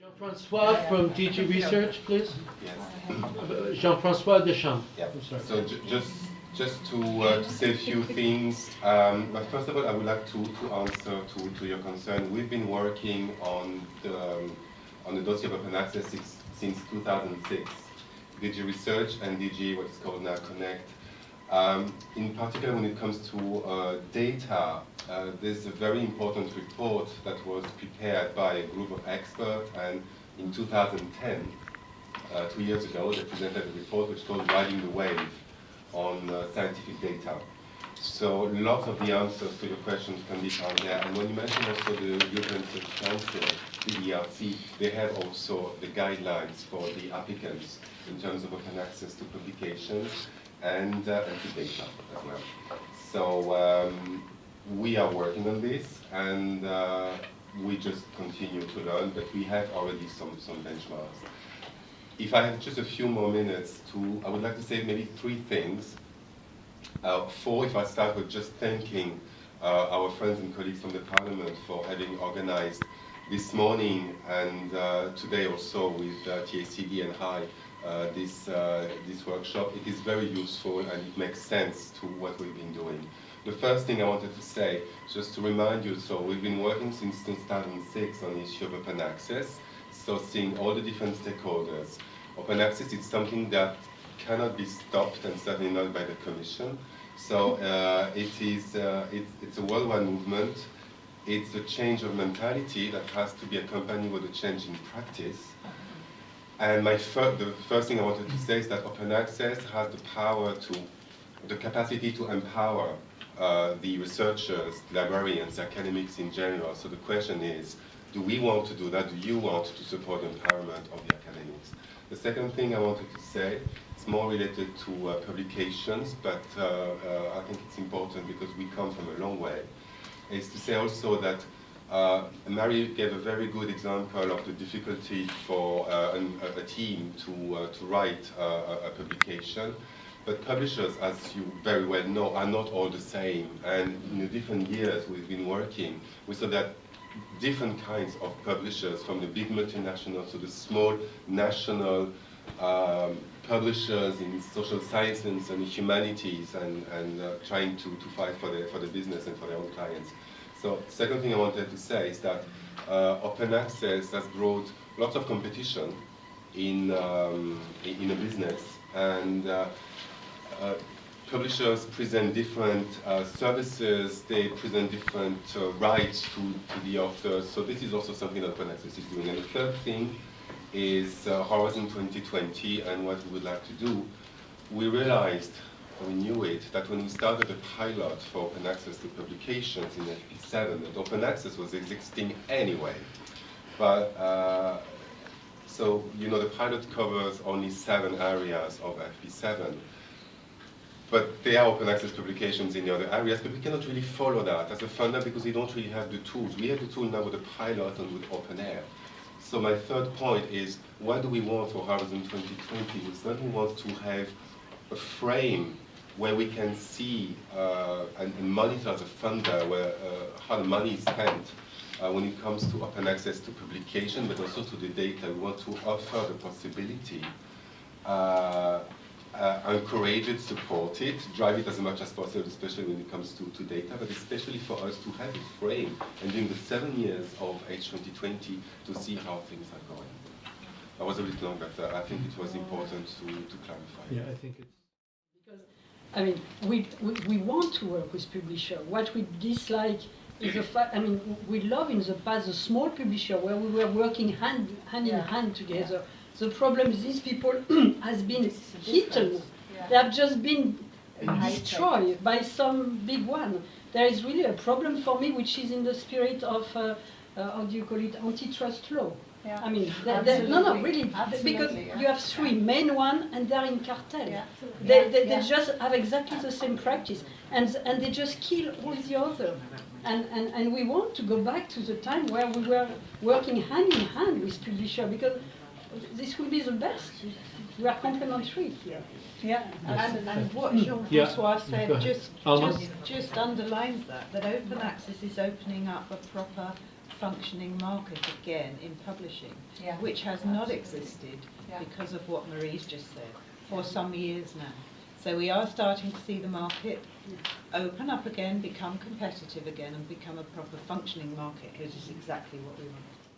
Jean-François from DG Research, please. Yes. Jean-François Deschamps. Yeah. I'm sorry. So just to say a few things. But first of all, I would like to answer to your concern. We've been working on the dossier of open access since 2006. DG Research and DG, what is called now Connect. In particular, when it comes to data, there's a very important report that was prepared by a group of experts, and in 2010, 2 years ago, they presented a report which is called Riding the Wave on scientific data. So lots of the answers to your questions can be found there. And when you mention also the European Research Council, the ERC, they have also the guidelines for the applicants in terms of open access to publications and to data as well. So we are working on this, and we just continue to learn, but we have already some benchmarks. If I have just a few more minutes I would like to say maybe 3 things. 4, if I start with just thanking our friends and colleagues from the Parliament for having organized this morning and today also with TACD and HI this workshop. It is very useful and it makes sense to what we've been doing. The first thing I wanted to say, just to remind you, so we've been working since 2006 on the issue of open access, so seeing all the different stakeholders. Open access is something that cannot be stopped, and certainly not by the Commission. So it's a worldwide movement. It's a change of mentality that has to be accompanied with a change in practice. And the first thing I wanted to say is that open access has the capacity to empower the researchers, librarians, academics in general. So the question is, do we want to do that? Do you want to support the empowerment of the academics? The second thing I wanted to say, it's more related to publications, but I think it's important because we come from a long way, is to say also that Mary gave a very good example of the difficulty for a team to write a publication. But publishers, as you very well know, are not all the same. And in the different years we've been working, we saw that different kinds of publishers, from the big multinationals to the small national publishers in social sciences and humanities, and trying to fight for the business and for their own clients. So second thing I wanted to say is that open access has brought lots of competition in a business, and publishers present different services, they present different rights to the authors, so this is also something that open access is doing. And the third thing is Horizon 2020 and what we would like to do. We realized, we knew it, that when we started the pilot for open access to publications in FP7, that open access was existing anyway. But, so, you know, the pilot covers only 7 areas of FP7. But there are open access publications in the other areas, but we cannot really follow that as a funder because we don't really have the tools. We have the tool now with the pilot and with open air. So my third point is, what do we want for Horizon 2020? We certainly want to have a frame where we can see and monitor as a funder how the money is spent when it comes to open access to publication, but also to the data. We want to offer the possibility, encourage it, support it, drive it as much as possible, especially when it comes to data, but especially for us to have a frame, and during the 7 years of H2020 to see how things are going. That was a bit long, but I think it was important to clarify. Yeah, I think it's... Because, I mean, we want to work with publishers. What we dislike is the fact, I mean, we love in the past a small publisher where we were working hand in hand together. The problem is these people has been hidden. They have just been destroyed by some big one. There is really a problem for me, which is in the spirit of, how do you call it, antitrust law. Yeah. I mean, no, really, absolutely, because yeah. you have 3 main one, and they're in cartel. Yeah. They just have exactly the same practice, and they just kill all the other. And we want to go back to the time where we were working hand in hand with publisher, because this will be the best. We are complementary here. Yeah, and what Jean-François said just underlines that open access is opening up a proper functioning market again in publishing, Yeah. which has not existed Yeah. because of what Marie's just said for some years now. So we are starting to see the market open up again, become competitive again, and become a proper functioning market, which is exactly what we want.